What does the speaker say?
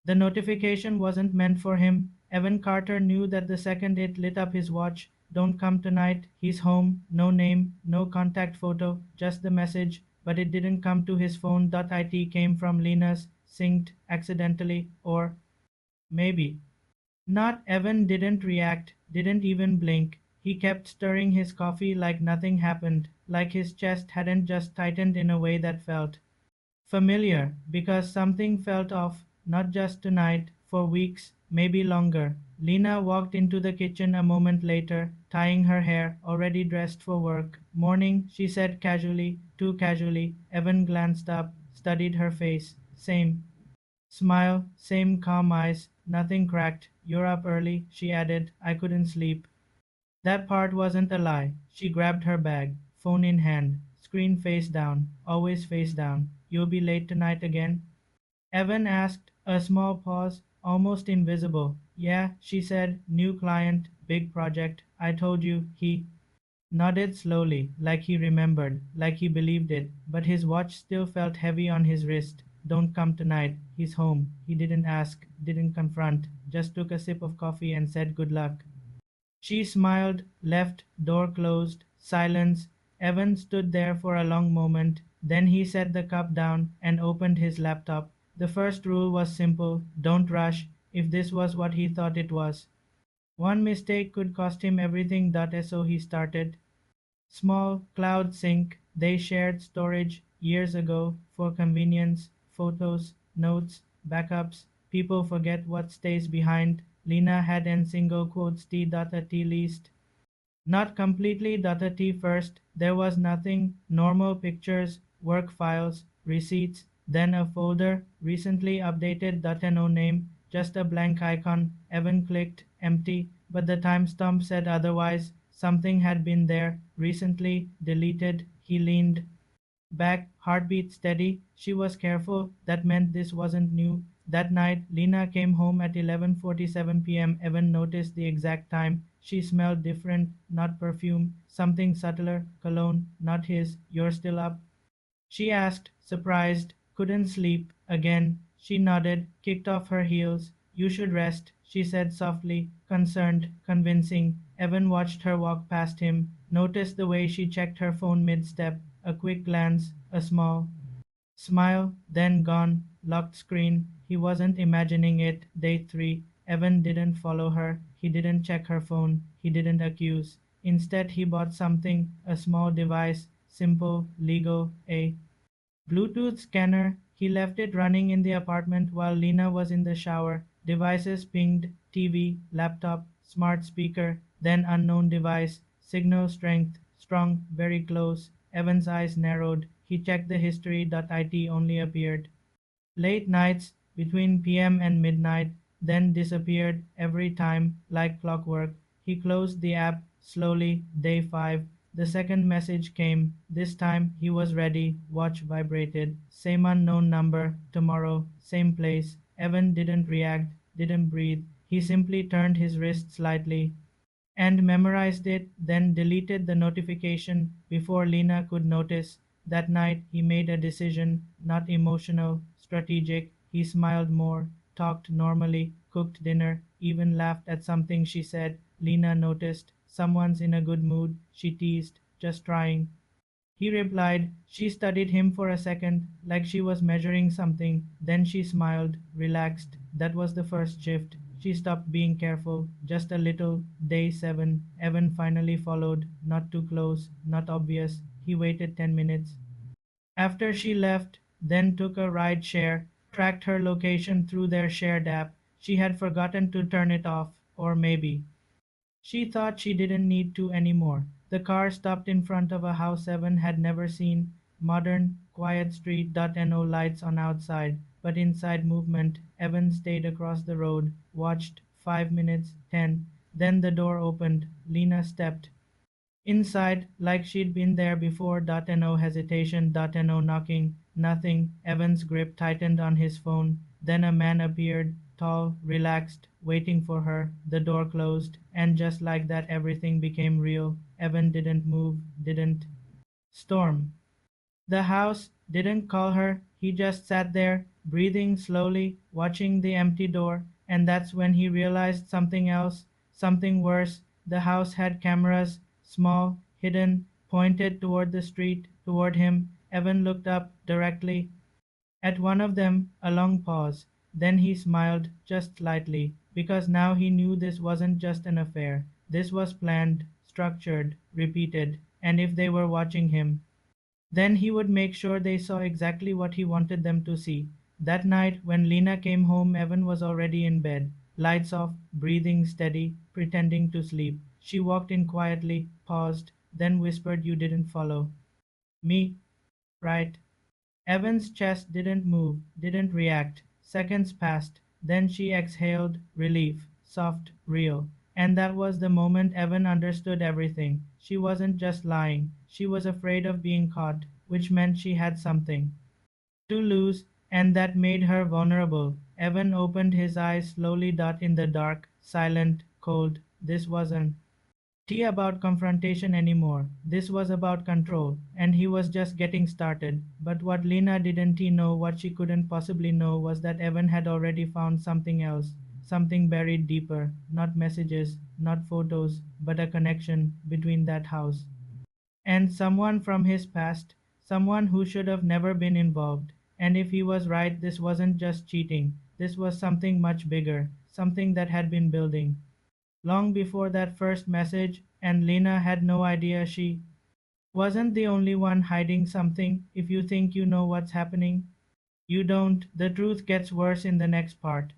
The notification wasn't meant for him. Evan Carter knew that the second it lit up his watch. Don't come tonight, he's home. No name, no contact photo, just the message. But it didn't come to his phone. It came from Lena's, synced accidentally, or maybe not. Evan didn't react, didn't even blink. He kept stirring his coffee like nothing happened, like his chest hadn't just tightened in a way that felt familiar, because something felt off, not just tonight, for weeks, maybe longer. Lena walked into the kitchen a moment later, tying her hair, already dressed for work. Morning, she said casually, too casually. Evan glanced up, studied her face. Same smile, same calm eyes, nothing cracked. You're up early, she added. I couldn't sleep. That part wasn't a lie. She grabbed her bag, phone in hand, screen face down, always face down. You'll be late tonight again? Evan asked, a small pause, almost invisible. Yeah, she said, new client, big project. I told you. He nodded slowly, like he remembered, like he believed it, but his watch still felt heavy on his wrist. Don't come tonight. He's home. He didn't ask, didn't confront, just took a sip of coffee and said good luck. She smiled, left, door closed, silence. Evan stood there for a long moment. Then he set the cup down and opened his laptop. The first rule was simple, don't rush, if this was what he thought it was. One mistake could cost him everything. So he started. Small cloud sync. They shared storage years ago for convenience, photos, notes, backups. People forget what stays behind. Lena had an single quotes T.T list. Not completely T first. There was nothing. Normal pictures, work files, receipts, then a folder, recently updated .no name, just a blank icon. Evan clicked, empty, but the timestamp said otherwise. Something had been there, recently, deleted. He leaned back, heartbeat steady. She was careful. That meant this wasn't new. That night, Lena came home at 11:47 p.m. Evan noticed the exact time. She smelled different, not perfume, something subtler, cologne, not his. You're still up? She asked, surprised. Couldn't sleep. Again. She nodded, kicked off her heels. You should rest, she said softly, concerned, convincing. Evan watched her walk past him, noticed the way she checked her phone mid step, a quick glance, a small smile, then gone, locked screen. He wasn't imagining it. Day 3. Evan didn't follow her. He didn't check her phone. He didn't accuse. Instead, he bought something, a small device, simple, legal, a Bluetooth scanner. He left it running in the apartment while Lena was in the shower. Devices pinged, TV, laptop, smart speaker, then unknown device. Signal strength, strong, very close. Evan's eyes narrowed. He checked the history. It only appeared late nights between PM and midnight, then disappeared every time like clockwork. He closed the app slowly. Day 5. The second message came. This time he was ready. Watch vibrated. Same unknown number. Tomorrow. Same place. Evan didn't react, didn't breathe. He simply turned his wrist slightly and memorized it, then deleted the notification before Lena could notice. That night he made a decision, not emotional, strategic. He smiled more, talked normally, cooked dinner, even laughed at something she said. Lena noticed. Someone's in a good mood, she teased, just trying. He replied. She studied him for a second, like she was measuring something. Then she smiled, relaxed. That was the first shift. She stopped being careful, just a little. Day 7. Evan finally followed, not too close, not obvious. He waited 10 minutes. After she left, then took a ride share, tracked her location through their shared app. She had forgotten to turn it off, or maybe she thought she didn't need to anymore. The car stopped in front of a house Evan had never seen. Modern, quiet street. No lights on outside, but inside movement. Evan stayed across the road, watched. 5 minutes, 10. Then the door opened. Lena stepped inside like she'd been there before. No hesitation. No knocking. Nothing. Evan's grip tightened on his phone. Then a man appeared, tall, relaxed, waiting for her. The door closed, and just like that, everything became real. Evan didn't move, didn't storm the house, didn't call her. He just sat there, breathing slowly, watching the empty door, and that's when he realized something else, something worse. The house had cameras, small, hidden, pointed toward the street, toward him. Evan looked up directly at one of them, a long pause. Then he smiled, just slightly, because now he knew this wasn't just an affair. This was planned, structured, repeated, and if they were watching him, then he would make sure they saw exactly what he wanted them to see. That night, when Lena came home, Evan was already in bed, lights off, breathing steady, pretending to sleep. She walked in quietly, paused, then whispered, "You didn't follow me, right?" Evan's chest didn't move, didn't react. Seconds passed. Then she exhaled, relief, soft, real. And that was the moment Evan understood everything. She wasn't just lying, she was afraid of being caught, which meant she had something to lose, and that made her vulnerable. Evan opened his eyes slowly, dot in the dark, silent, cold. This wasn't about confrontation anymore. This was about control, and he was just getting started. But what Lena didn't know, what she couldn't possibly know, was that Evan had already found something else, something buried deeper. Not messages, not photos, but a connection between that house and someone from his past, someone who should have never been involved. And if he was right, this wasn't just cheating, this was something much bigger, something that had been building long before that first message, and Lena had no idea she wasn't the only one hiding something. If you think you know what's happening, you don't. The truth gets worse in the next part.